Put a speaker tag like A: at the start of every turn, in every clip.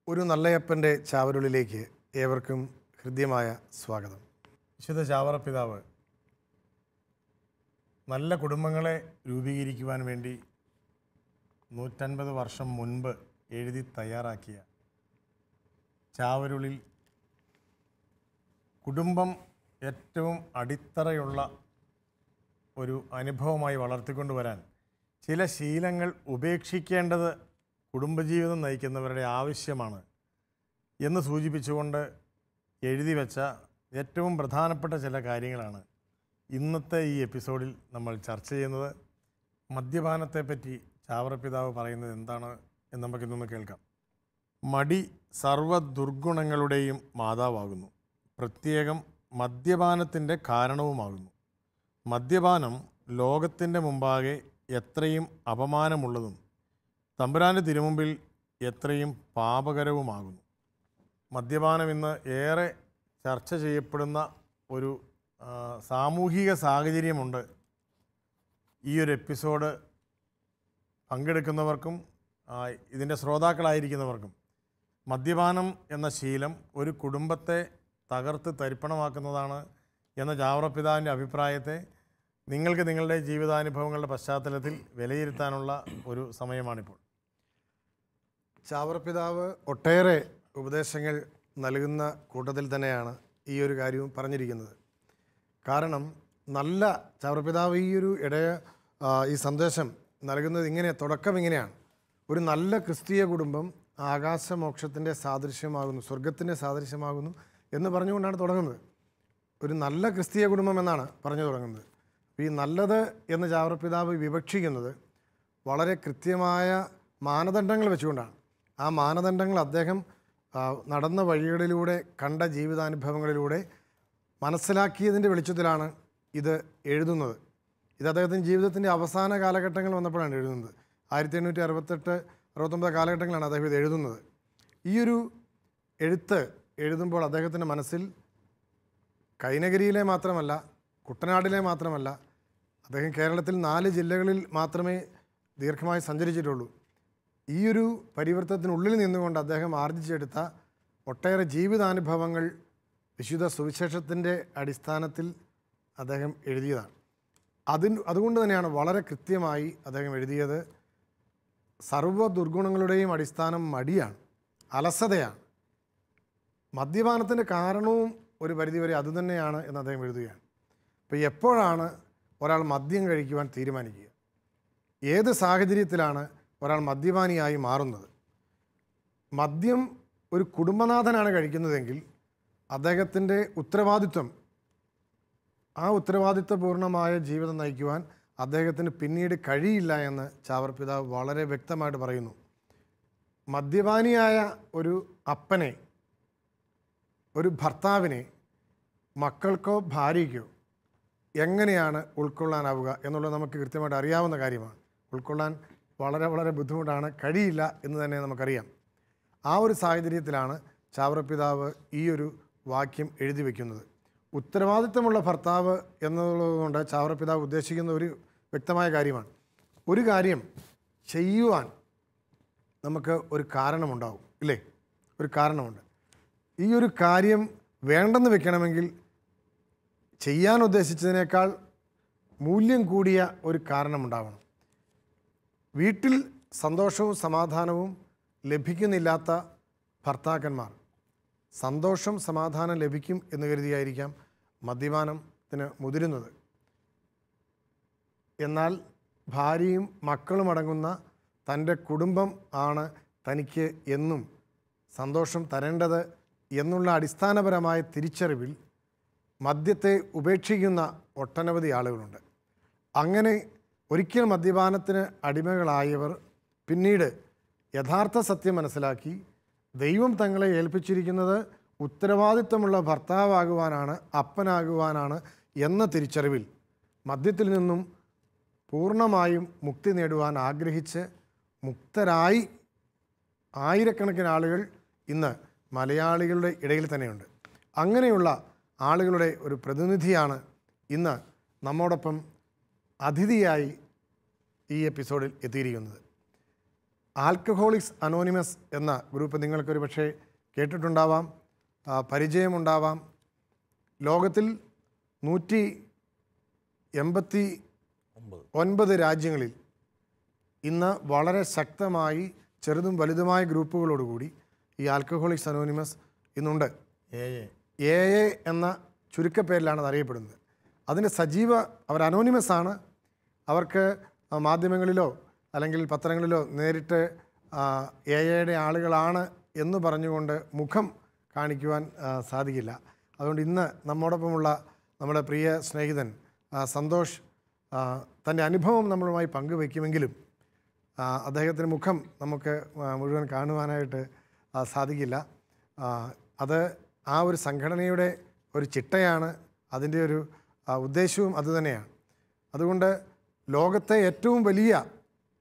A: ഒരു നല്ലയപ്പൻ്റെ ചാവരുളിലേക്ക് ഏവർക്കും ഹൃദ്യമായ സ്വാഗതം. വിശുദ്ധ ചാവറ പിതാവ് നല്ല കുടുംബങ്ങളെ രൂപീകരിക്കുവാൻ വേണ്ടി 150 വർഷം മുൻപ് എഴുതി തയ്യാറാക്കിയ ചാവരുളിൽ കുടുംബം ഏറ്റവും അടിത്തറയുള്ള ഒരു അനുഭവമായി വളർത്തിക്കൊണ്ടുവരാൻ ചില ശീലങ്ങൾ ഉപേക്ഷിക്കേണ്ടത് കുടുംബജീവിതം നയിക്കുന്നവരുടെ ആവശ്യമാണ് എന്ന് സൂചിപ്പിച്ചുകൊണ്ട് എഴുതി വെച്ച ഏറ്റവും പ്രധാനപ്പെട്ട ചില കാര്യങ്ങളാണ് ഇന്നത്തെ ഈ എപ്പിസോഡിൽ നമ്മൾ ചർച്ച ചെയ്യുന്നത്. മദ്യപാനത്തെപ്പറ്റി ചാവറ പിതാവ് പറയുന്നത് എന്താണ് എന്ന് നമുക്കിന്നൊന്ന് കേൾക്കാം. മടി സർവ്വ ദുർഗുണങ്ങളുടെയും മാതാവാകുന്നു, പ്രത്യേകം മദ്യപാനത്തിൻ്റെ കാരണവുമാകുന്നു. മദ്യപാനം ലോകത്തിൻ്റെ മുമ്പാകെ എത്രയും അപമാനമുള്ളതും തമ്പുരാൻ്റെ തിരുമുമ്പിൽ എത്രയും പാപകരവുമാകുന്നു. മദ്യപാനം ഇന്ന് ഏറെ ചർച്ച ചെയ്യപ്പെടുന്ന ഒരു സാമൂഹിക സാഹചര്യമുണ്ട്. ഈ ഒരു എപ്പിസോഡ് പങ്കെടുക്കുന്നവർക്കും ഇതിൻ്റെ ശ്രോതാക്കളായിരിക്കുന്നവർക്കും മദ്യപാനം എന്ന ശീലം ഒരു കുടുംബത്തെ തകർത്ത് തരിപ്പണമാക്കുന്നതാണ് എന്ന ചാവറ പിതാവിൻ്റെ അഭിപ്രായത്തെ നിങ്ങൾക്ക് നിങ്ങളുടെ ജീവിതാനുഭവങ്ങളുടെ പശ്ചാത്തലത്തിൽ വിലയിരുത്താനുള്ള ഒരു സമയമാണിപ്പോൾ. ചാവറ പിതാവ് ഒട്ടേറെ ഉപദേശങ്ങൾ നൽകുന്ന കൂട്ടത്തിൽ തന്നെയാണ് ഈ ഒരു കാര്യവും പറഞ്ഞിരിക്കുന്നത്. കാരണം നല്ല ചാവറ പിതാവ് ഈ സന്ദേശം നൽകുന്നത് തുടക്കം ഇങ്ങനെയാണ്: ഒരു നല്ല ക്രിസ്തീയ കുടുംബം ആകാശമോക്ഷത്തിൻ്റെ സാദൃശ്യമാകുന്നു, സ്വർഗത്തിൻ്റെ സാദൃശ്യമാകുന്നു എന്ന് പറഞ്ഞുകൊണ്ടാണ് തുടങ്ങുന്നത്. ഒരു നല്ല ക്രിസ്തീയ കുടുംബം എന്നാണ് പറഞ്ഞു തുടങ്ങുന്നത്. ഈ നല്ലത് എന്ന് ചാവറ പിതാവ് വിവക്ഷിക്കുന്നത് വളരെ കൃത്യമായ മാനദണ്ഡങ്ങൾ വെച്ചുകൊണ്ടാണ്. ആ മാനദണ്ഡങ്ങൾ അദ്ദേഹം നടന്ന വഴികളിലൂടെ കണ്ട ജീവിതാനുഭവങ്ങളിലൂടെ മനസ്സിലാക്കിയതിൻ്റെ വെളിച്ചത്തിലാണ് ഇത് എഴുതുന്നത്. ഇത് അദ്ദേഹത്തിൻ്റെ ജീവിതത്തിൻ്റെ അവസാന കാലഘട്ടങ്ങൾ വന്നപ്പോഴാണ് എഴുതുന്നത്. 1868-69 കാലഘട്ടങ്ങളാണ് അദ്ദേഹം ഇത് എഴുതുന്നത്. ഈയൊരു എഴുത്ത് എഴുതുമ്പോൾ അദ്ദേഹത്തിൻ്റെ മനസ്സിൽ കൈനഗിരിയിലെ മാത്രമല്ല, കുട്ടനാടിലെ മാത്രമല്ല, അദ്ദേഹം കേരളത്തിൽ 4 ജില്ലകളിൽ മാത്രമേ ദീർഘമായി സഞ്ചരിച്ചിട്ടുള്ളൂ. ഈയൊരു പരിവർത്തനത്തിനുള്ളിൽ നിന്നുകൊണ്ട് അദ്ദേഹം ആർജിച്ചെടുത്ത ഒട്ടേറെ ജീവിതാനുഭവങ്ങൾ വിശുദ്ധ സുവിശേഷത്തിൻ്റെ അടിസ്ഥാനത്തിൽ അദ്ദേഹം എഴുതിയതാണ്. അതുകൊണ്ട് തന്നെയാണ് വളരെ കൃത്യമായി അദ്ദേഹം എഴുതിയത്. സർവ്വ ദുർഗുണങ്ങളുടെയും അടിസ്ഥാനം മടിയാണ്, അലസതയാണ്. മദ്യപാനത്തിൻ്റെ കാരണവും ഒരു പരിധിവരെ അതുതന്നെയാണ് എന്ന് അദ്ദേഹം എഴുതുകയാണ്. അപ്പോൾ എപ്പോഴാണ് ഒരാൾ മദ്യം കഴിക്കുവാൻ തീരുമാനിക്കുക? ഏത് സാഹചര്യത്തിലാണ് ഒരാൾ മദ്യപാനിയായി മാറുന്നത്? മദ്യം ഒരു കുടുംബനാഥനാണ് കഴിക്കുന്നതെങ്കിൽ അദ്ദേഹത്തിൻ്റെ ഉത്തരവാദിത്വപൂർണമായ ജീവിതം നയിക്കുവാൻ അദ്ദേഹത്തിന് പിന്നീട് കഴിയില്ല എന്ന് ചാവറ പിതാവ് വളരെ വ്യക്തമായിട്ട് പറയുന്നു. മദ്യപാനിയായ ഒരു അപ്പനെ, ഒരു ഭർത്താവിനെ മക്കൾക്കോ ഭാര്യയ്ക്കോ എങ്ങനെയാണ് ഉൾക്കൊള്ളാനാവുക എന്നുള്ളത് നമുക്ക് കൃത്യമായിട്ട് അറിയാവുന്ന കാര്യമാണ്. ഉൾക്കൊള്ളാൻ വളരെ വളരെ ബുദ്ധിമുട്ടാണ്, കഴിയില്ല എന്ന് തന്നെ നമുക്കറിയാം. ആ ഒരു സാഹചര്യത്തിലാണ് ചാവറ പിതാവ് ഈ ഒരു വാക്യം എഴുതി വയ്ക്കുന്നത്. ഉത്തരവാദിത്തമുള്ള ഭർത്താവ് എന്നുള്ളതുകൊണ്ട് ചാവറ പിതാവ് ഉദ്ദേശിക്കുന്ന ഒരു വ്യക്തമായ കാര്യമാണ്. ഒരു കാര്യം ചെയ്യുവാൻ നമുക്ക് ഒരു കാരണമുണ്ടാവും, ഇല്ലേ? ഒരു കാരണമുണ്ട്. ഈ ഒരു കാര്യം വേണ്ടെന്ന് വെക്കണമെങ്കിൽ ചെയ്യാൻ ഉദ്ദേശിച്ചതിനേക്കാൾ മൂല്യം കൂടിയ ഒരു കാരണമുണ്ടാവണം. വീട്ടിൽ സന്തോഷവും സമാധാനവും ലഭിക്കുന്നില്ലാത്ത ഭർത്താക്കന്മാർ സന്തോഷം സമാധാനം ലഭിക്കും എന്ന് കരുതിയായിരിക്കാം മദ്യപാനത്തിന് മുതിരുന്നത്. എന്നാൽ ഭാര്യയും മക്കളും അടങ്ങുന്ന തൻ്റെ കുടുംബം ആണ് തനിക്ക് എന്നും സന്തോഷം തരേണ്ടത് എന്നുള്ള അടിസ്ഥാനപരമായ തിരിച്ചറിവിൽ മദ്യത്തെ ഉപേക്ഷിക്കുന്ന ഒട്ടനവധി ആളുകളുണ്ട്. അങ്ങനെ ഒരിക്കൽ മദ്യപാനത്തിന് അടിമകളായവർ പിന്നീട് യഥാർത്ഥ സത്യം മനസ്സിലാക്കി ദൈവം തങ്ങളെ ഏൽപ്പിച്ചിരിക്കുന്നത് ഉത്തരവാദിത്തമുള്ള ഭർത്താവാകുവാനാണ്, അപ്പനാകുവാനാണ് എന്ന തിരിച്ചറിവിൽ മദ്യത്തിൽ നിന്നും പൂർണ്ണമായും മുക്തി നേടുവാൻ ആഗ്രഹിച്ച് മുക്തരായി ആയിരക്കണക്കിന് ആളുകൾ ഇന്ന് മലയാളികളുടെ ഇടയിൽ തന്നെയുണ്ട്. അങ്ങനെയുള്ള ആളുകളുടെ ഒരു പ്രതിനിധിയാണ് ഇന്ന് നമ്മോടൊപ്പം അതിഥിയായി ഈ എപ്പിസോഡിൽ എത്തിയിരിക്കുന്നത്. ആൽക്കഹോളിക്സ് അനോണിമസ് എന്ന ഗ്രൂപ്പ് നിങ്ങൾക്കൊരു പക്ഷേ കേട്ടിട്ടുണ്ടാവാം, പരിചയമുണ്ടാവാം. ലോകത്തിൽ 189 രാജ്യങ്ങളിൽ ഇന്ന് വളരെ ശക്തമായി ചെറുതും വലുതുമായ ഗ്രൂപ്പുകളോടുകൂടി ഈ ആൽക്കഹോളിക്സ് അനോണിമസ് ഇന്നുണ്ട്. AA എന്ന ചുരുക്കപ്പേരിലാണ് അത് അറിയപ്പെടുന്നത്. അതിൻ്റെ അവർ അനോണിമസ് ആണ്. അവർക്ക് മാധ്യമങ്ങളിലോ അല്ലെങ്കിൽ പത്രങ്ങളിലോ നേരിട്ട് AAയുടെ ആളുകളാണ് എന്ന് പറഞ്ഞുകൊണ്ട് മുഖം കാണിക്കുവാൻ സാധിക്കില്ല. അതുകൊണ്ട് ഇന്ന് നമ്മോടൊപ്പമുള്ള നമ്മുടെ പ്രിയ സ്നേഹിതൻ സന്തോഷ് തൻ്റെ അനുഭവം നമ്മളുമായി പങ്കുവയ്ക്കുമെങ്കിലും അദ്ദേഹത്തിൻ്റെ മുഖം നമുക്ക് മുഴുവൻ കാണുവാനായിട്ട് സാധിക്കില്ല. അത് ആ ഒരു സംഘടനയുടെ ഒരു ചിട്ടയാണ്, അതിൻ്റെ ഒരു ഉദ്ദേശവും അതുതന്നെയാണ്. അതുകൊണ്ട് ലോകത്തെ ഏറ്റവും വലിയ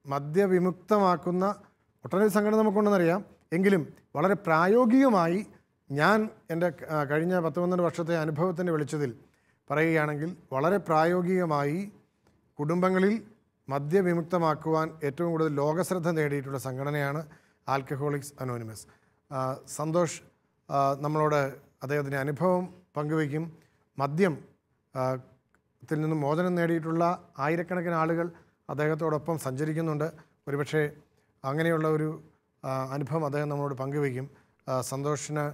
A: മദ്യവിമുക്തമാക്കുന്ന ഒട്ടനവധി സംഘടന നമുക്കുണ്ടെന്നറിയാം. എങ്കിലും വളരെ പ്രായോഗികമായി ഞാൻ എൻ്റെ കഴിഞ്ഞ 12 വർഷത്തെ അനുഭവത്തിൻ്റെ വെളിച്ചത്തിൽ പറയുകയാണെങ്കിൽ വളരെ പ്രായോഗികമായി കുടുംബങ്ങളിൽ മദ്യവിമുക്തമാക്കുവാൻ ഏറ്റവും കൂടുതൽ ലോകശ്രദ്ധ നേടിയിട്ടുള്ള സംഘടനയാണ് ആൽക്കഹോളിക്സ് അനോണിമസ്. സന്തോഷ് നമ്മളോട് അദ്ദേഹത്തിൻ്റെ അനുഭവം പങ്കുവയ്ക്കും. മദ്യത്തിൽ നിന്നും മോചനം നേടിയിട്ടുള്ള ആയിരക്കണക്കിന് ആളുകൾ അദ്ദേഹത്തോടൊപ്പം സഞ്ചരിക്കുന്നുണ്ട്. ഒരുപക്ഷെ അങ്ങനെയുള്ള ഒരു അനുഭവം അദ്ദേഹം നമ്മളോട് പങ്കുവയ്ക്കും. സന്തോഷിന്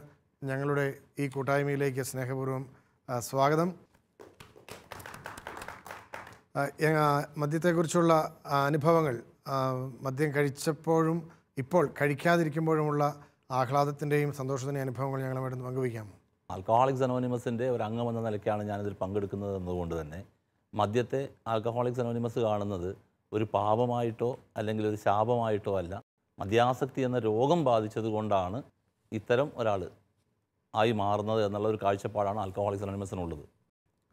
A: ഞങ്ങളുടെ ഈ കൂട്ടായ്മയിലേക്ക് സ്നേഹപൂർവ്വം സ്വാഗതം. മദ്യത്തെക്കുറിച്ചുള്ള അനുഭവങ്ങൾ, മദ്യം കഴിച്ചപ്പോഴും ഇപ്പോൾ കഴിക്കാതിരിക്കുമ്പോഴുമുള്ള ആഹ്ലാദത്തിൻ്റെയും സന്തോഷത്തിൻ്റെയും അനുഭവങ്ങൾ ഞങ്ങളുമായിട്ട് പങ്കുവയ്ക്കാം.
B: ആൽക്കഹോളിക്സ് അനോണിമസിൻ്റെ ഒരു അംഗം എന്ന നിലയ്ക്കാണ് ഞാനിതിൽ പങ്കെടുക്കുന്നത് എന്നതുകൊണ്ട് തന്നെ മദ്യത്തെ ആൽക്കഹോളിക്സ് അനോണിമസ് കാണുന്നത് ഒരു പാപമായിട്ടോ അല്ലെങ്കിൽ ഒരു ശാപമായിട്ടോ അല്ല. മദ്യാസക്തി എന്ന രോഗം ബാധിച്ചത് കൊണ്ടാണ് ഇത്തരം ഒരാൾ ആയി മാറുന്നത് എന്നുള്ള ഒരു കാഴ്ചപ്പാടാണ് ആൽക്കഹോളിക്സ് അനോണിമസിനുള്ളത്.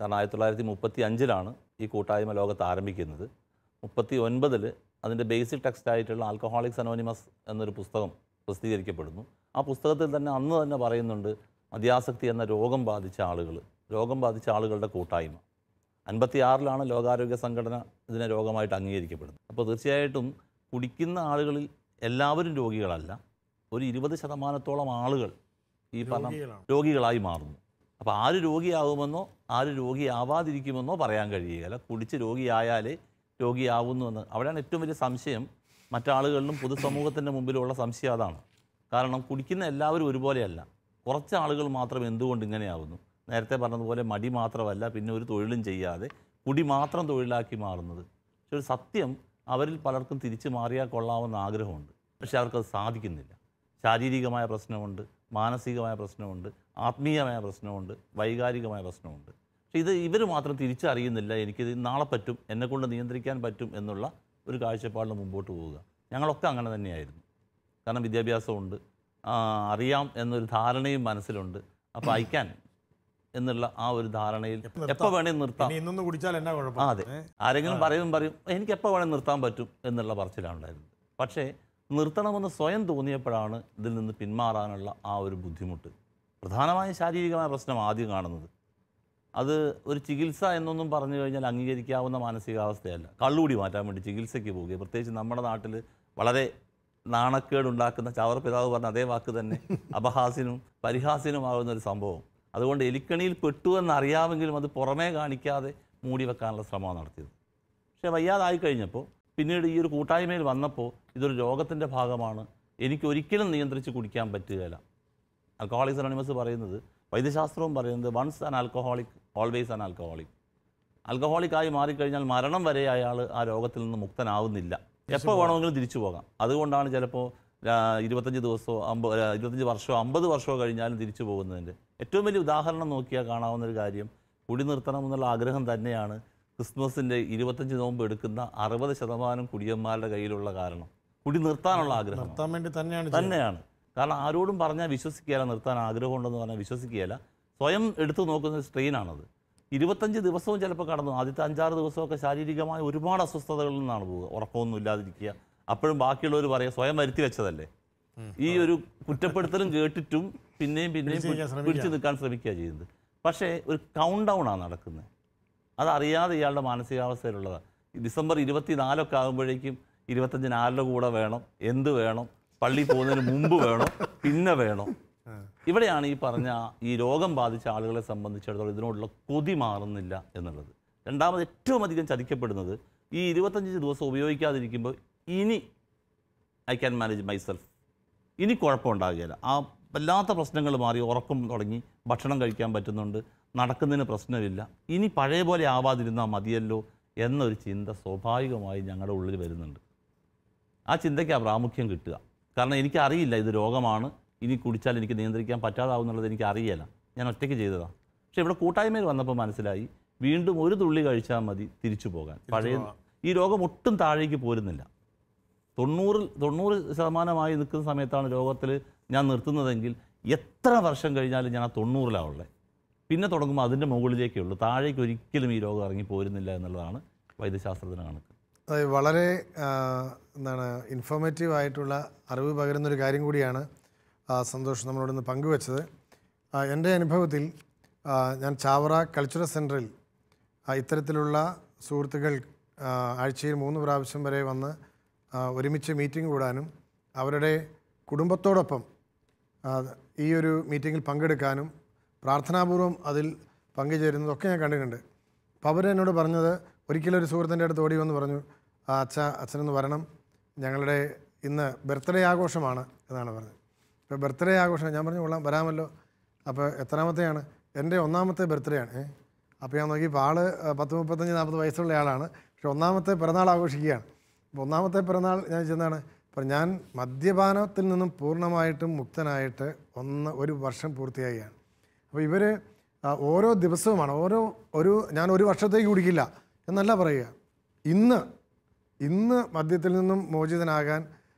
B: കാരണം 1935 ഈ കൂട്ടായ്മ ലോകത്ത് ആരംഭിക്കുന്നത്. 1939 അതിൻ്റെ ബേസിക് ടെക്സ്റ്റായിട്ടുള്ള ആൽക്കഹോളിക്സ് അനോണിമസ് എന്നൊരു പുസ്തകം പ്രസിദ്ധീകരിക്കപ്പെടുന്നു. ആ പുസ്തകത്തിൽ തന്നെ അന്ന് തന്നെ പറയുന്നുണ്ട് മദ്യാസക്തി എന്ന രോഗം ബാധിച്ച ആളുകളുടെ കൂട്ടായ്മ. 1956 ലോകാരോഗ്യ സംഘടന ഇതിനെ രോഗമായിട്ട് അംഗീകരിക്കപ്പെടുന്നത്. അപ്പോൾ തീർച്ചയായിട്ടും കുടിക്കുന്ന ആളുകളിൽ എല്ലാവരും രോഗികളല്ല, ഒരു 20% ആളുകൾ ഈ പറഞ്ഞ രോഗികളായി മാറുന്നു. അപ്പോൾ ആര് രോഗിയാകുമെന്നോ ആര് രോഗിയാവാതിരിക്കുമെന്നോ പറയാൻ കഴിയുകയില്ല. കുടിച്ച് രോഗിയായാലേ രോഗിയാവുന്നു എന്ന് അവിടെയാണ് ഏറ്റവും വലിയ സംശയം. മറ്റാളുകളിലും പൊതുസമൂഹത്തിൻ്റെ മുമ്പിലുള്ള സംശയം അതാണ്. കാരണം കുടിക്കുന്ന എല്ലാവരും ഒരുപോലെയല്ല. കുറച്ച് ആളുകൾ മാത്രം എന്തുകൊണ്ട് ഇങ്ങനെയാവുന്നു? നേരത്തെ പറഞ്ഞതുപോലെ മടി മാത്രമല്ല, പിന്നെ ഒരു തൊഴിലും ചെയ്യാതെ കുടി മാത്രം തൊഴിലാക്കി മാറുന്നത്. പക്ഷെ ഒരു സത്യം, അവരിൽ പലർക്കും തിരിച്ചു മാറിയാൽ കൊള്ളാമെന്ന ആഗ്രഹമുണ്ട്, പക്ഷെ അവർക്കത് സാധിക്കുന്നില്ല. ശാരീരികമായ പ്രശ്നമുണ്ട്, മാനസികമായ പ്രശ്നമുണ്ട്, ആത്മീയമായ പ്രശ്നമുണ്ട്, വൈകാരികമായ പ്രശ്നമുണ്ട്. പക്ഷേ ഇവർ മാത്രം തിരിച്ചറിയുന്നില്ല. എനിക്കിത് നാളെ പറ്റും, എന്നെക്കൊണ്ട് നിയന്ത്രിക്കാൻ പറ്റും എന്നുള്ള ഒരു കാഴ്ചപ്പാടിന് മുമ്പോട്ട് പോവുക. ഞങ്ങളൊക്കെ അങ്ങനെ തന്നെയായിരുന്നു. കാരണം വിദ്യാഭ്യാസമുണ്ട്, അറിയാം എന്നൊരു ധാരണയും മനസ്സിലുണ്ട്. അപ്പോൾ അയക്കാൻ എന്നുള്ള ആ ഒരു ധാരണയിൽ എപ്പോൾ വേണേൽ നിർത്താം, അതെ, ആരെങ്കിലും പറയും എനിക്ക് എപ്പോൾ വേണേൽ നിർത്താൻ പറ്റും എന്നുള്ള പറച്ചിലാണുണ്ടായിരുന്നത്. പക്ഷേ നിർത്തണമെന്ന് സ്വയം തോന്നിയപ്പോഴാണ് ഇതിൽ നിന്ന് പിന്മാറാനുള്ള ആ ഒരു ബുദ്ധിമുട്ട്. പ്രധാനമായും ശാരീരികമായ പ്രശ്നം ആദ്യം കാണുന്നത്. അത് ഒരു ചികിത്സ എന്നൊന്നും പറഞ്ഞു കഴിഞ്ഞാൽ അംഗീകരിക്കാവുന്ന മാനസികാവസ്ഥയല്ല. കള്ളുകൂടി മാറ്റാൻ വേണ്ടി ചികിത്സയ്ക്ക് പോവുക, പ്രത്യേകിച്ച് നമ്മുടെ നാട്ടിൽ വളരെ നാണക്കേടുണ്ടാക്കുന്ന, ചാവർ പിതാവ് പറഞ്ഞ അതേ വാക്ക് തന്നെ, അപഹാസ്യനും പരിഹാസ്യനുമാകുന്ന ഒരു സംഭവം. അതുകൊണ്ട് എലിക്കണിയിൽ പെട്ടു എന്നറിയാമെങ്കിലും അത് പുറമേ കാണിക്കാതെ മൂടി വെക്കാനുള്ള ശ്രമമാണ് നടത്തിയത്. പക്ഷേ വയ്യാതായി കഴിഞ്ഞപ്പോൾ പിന്നീട് ഈ ഒരു കൂട്ടായ്മയിൽ വന്നപ്പോൾ ഇതൊരു രോഗത്തിൻ്റെ ഭാഗമാണ്, എനിക്കൊരിക്കലും നിയന്ത്രിച്ച് കുടിക്കാൻ പറ്റുകയില്ല. ആൽക്കഹോളിക്സ് അനോണിമസ് പറയുന്നത്, വൈദ്യശാസ്ത്രവും പറയുന്നത്, once an alcoholic always an alcoholic. ആൽക്കഹോളിക്കായി മാറിക്കഴിഞ്ഞാൽ മരണം വരെ അയാൾ ആ രോഗത്തിൽ നിന്ന് മുക്തനാവുന്നില്ല. എപ്പോൾ വേണമെങ്കിലും തിരിച്ചു പോകാം. അതുകൊണ്ടാണ് ചിലപ്പോൾ 25 ദിവസമോ 25 വർഷമോ 50 വർഷമോ കഴിഞ്ഞാലും തിരിച്ചു പോകുന്നതിൻ്റെ ഏറ്റവും വലിയ ഉദാഹരണം നോക്കിയാൽ കാണാവുന്ന ഒരു കാര്യം, കുടി നിർത്തണം എന്നുള്ള ആഗ്രഹം തന്നെയാണ് ക്രിസ്മസിൻ്റെ 25 നോമ്പ് എടുക്കുന്ന 60% കുടിയന്മാരുടെ കയ്യിലുള്ള കാരണം. കുടി നിർത്താനുള്ള ആഗ്രഹം തന്നെയാണ്. കാരണം ആരോടും പറഞ്ഞാൽ വിശ്വസിക്കുകയില്ല, നിർത്താൻ ആഗ്രഹമുണ്ടെന്ന് പറഞ്ഞാൽ വിശ്വസിക്കുകയില്ല. സ്വയം എടുത്തു നോക്കുന്ന സ്ട്രെയിനാണത്. 25 ദിവസവും ചിലപ്പോൾ കടന്നു. ആദ്യത്തെ 5-6 ദിവസമൊക്കെ ശാരീരികമായ ഒരുപാട് അസ്വസ്ഥതകളിൽ നിന്നാണ് പോവുക. ഉറക്കമൊന്നും ഇല്ലാതിരിക്കുക. അപ്പോഴും ബാക്കിയുള്ളവർ പറയുക സ്വയം വരുത്തി വെച്ചതല്ലേ. ഈ ഒരു കുറ്റപ്പെടുത്തലും കേട്ടിട്ടും പിന്നെയും പിടിച്ചു നിൽക്കാൻ ശ്രമിക്കുക ചെയ്യുന്നത്. പക്ഷേ ഒരു കൗണ്ട് ഡൗൺ ആണ് നടക്കുന്നത്. അതറിയാതെ ഇയാളുടെ മാനസികാവസ്ഥയിലുള്ളതാണ്. ഡിസംബർ 24 ആകുമ്പോഴേക്കും 25-ന് ആരുടെ കൂടെ വേണം, എന്ത് വേണം, പള്ളി പോകുന്നതിന് മുമ്പ് വേണോ, പിന്നെ വേണോ. ഇവിടെയാണ് ഈ പറഞ്ഞ ഈ രോഗം ബാധിച്ച ആളുകളെ സംബന്ധിച്ചിടത്തോളം ഇതിനോടുള്ള കൊതി മാറുന്നില്ല എന്നുള്ളത്. രണ്ടാമത് ഏറ്റവും അധികം ചതിക്കപ്പെടുന്നത് ഈ 25 ദിവസം ഉപയോഗിക്കാതിരിക്കുമ്പോൾ ഇനി ഐ ക്യാൻ മാനേജ് മൈസെൽഫ്, ഇനി കുഴപ്പമുണ്ടാകുകയില്ല, ആ വല്ലാത്ത പ്രശ്നങ്ങൾ മാറി, ഉറക്കം തുടങ്ങി, ഭക്ഷണം കഴിക്കാൻ പറ്റുന്നുണ്ട്, നടക്കുന്നതിന് പ്രശ്നമില്ല, ഇനി പഴയ പോലെ ആവാതിരുന്നാൽ മതിയല്ലോ എന്നൊരു ചിന്ത സ്വാഭാവികമായി ഞങ്ങളുടെ ഉള്ളിൽ വരുന്നുണ്ട്. ആ ചിന്തയ്ക്കാണ് പ്രാമുഖ്യം കിട്ടുക. കാരണം എനിക്കറിയില്ല ഇത് രോഗമാണ്, ഇനി കുടിച്ചാൽ എനിക്ക് നിയന്ത്രിക്കാൻ പറ്റാതാവുന്നുള്ളത് എനിക്കറിയില്ല, ഞാൻ ഒറ്റയ്ക്ക് ചെയ്തതാണ്. പക്ഷേ ഇവിടെ കൂട്ടായ്മയിൽ വന്നപ്പോൾ മനസ്സിലായി വീണ്ടും ഒരു തുള്ളി കഴിച്ചാൽ മതി തിരിച്ചു പോകാൻ. പഴയ ഈ രോഗം ഒട്ടും താഴേക്ക് പോരുന്നില്ല. 90% നിൽക്കുന്ന സമയത്താണ് രോഗത്തിൽ ഞാൻ നിർത്തുന്നതെങ്കിൽ എത്ര വർഷം കഴിഞ്ഞാലും ഞാൻ ആ 90-ലാണ് ഉള്ളത്. പിന്നെ തുടങ്ങുമ്പോൾ അതിൻ്റെ മുകളിലേക്കേ ഉള്ളൂ, താഴേക്ക് ഒരിക്കലും ഈ രോഗം ഇറങ്ങി പോരുന്നില്ല എന്നുള്ളതാണ് വൈദ്യശാസ്ത്രത്തിന് കണക്ക്.
A: അത് വളരെ ഇൻഫോർമേറ്റീവ് ആയിട്ടുള്ള അറിവ് പകരുന്നൊരു കാര്യം കൂടിയാണ് സന്തോഷ് നമ്മളോടൊന്ന് പങ്കുവച്ചത്. എൻ്റെ അനുഭവത്തിൽ ഞാൻ ചാവറ കൾച്ചറൽ സെൻറ്ററിൽ ഇത്തരത്തിലുള്ള സുഹൃത്തുക്കൾ ആഴ്ചയിൽ 3 പ്രാവശ്യം വരെ വന്ന് ഒരുമിച്ച് മീറ്റിംഗ് കൂടാനും അവരുടെ കുടുംബത്തോടൊപ്പം ഈ ഒരു മീറ്റിങ്ങിൽ പങ്കെടുക്കാനും പ്രാർത്ഥനാപൂർവ്വം അതിൽ പങ്കുചേരുന്നതൊക്കെ ഞാൻ കണ്ടിട്ടുണ്ട്. അപ്പോൾ അവരെന്നോട് പറഞ്ഞത്, ഒരിക്കലും ഒരു സുഹൃത്തിൻ്റെ അടുത്ത് ഓടി വന്ന് പറഞ്ഞു, അച്ഛനൊന്ന് വരണം, ഞങ്ങളുടെ ഇന്ന് ബർത്ത്ഡേ ആഘോഷമാണ് എന്നാണ് പറഞ്ഞത്. ഇപ്പോൾ ബർത്ത്ഡേ ആഘോഷം ഞാൻ പറഞ്ഞു കൊള്ളാം, വരാമല്ലോ. അപ്പോൾ എത്രാമത്തെയാണ്? എൻ്റെ 1ാമത്തെ ബർത്ത്ഡേ ആണ്. അപ്പോൾ ഞാൻ നോക്കിയപ്പോൾ ആൾ 30-35-40 വയസ്സുള്ള ആളാണ്, പക്ഷെ 1ാമത്തെ പിറന്നാൾ ആഘോഷിക്കുകയാണ്. അപ്പോൾ 1ാമത്തെ പിറന്നാൾ ഞാൻ ചെന്നാണ്, അപ്പോൾ ഞാൻ മദ്യപാനത്തിൽ നിന്നും പൂർണ്ണമായിട്ടും മുക്തനായിട്ട് 1 വർഷം പൂർത്തിയാവുകയാണ്. അപ്പോൾ ഇവർ ഓരോ ദിവസവുമാണ് ഞാൻ ഒരു വർഷത്തേക്ക് കുടിക്കില്ല എന്നല്ല പറയുക, ഇന്ന് മദ്യത്തിൽ നിന്നും മോചിതനാകാൻ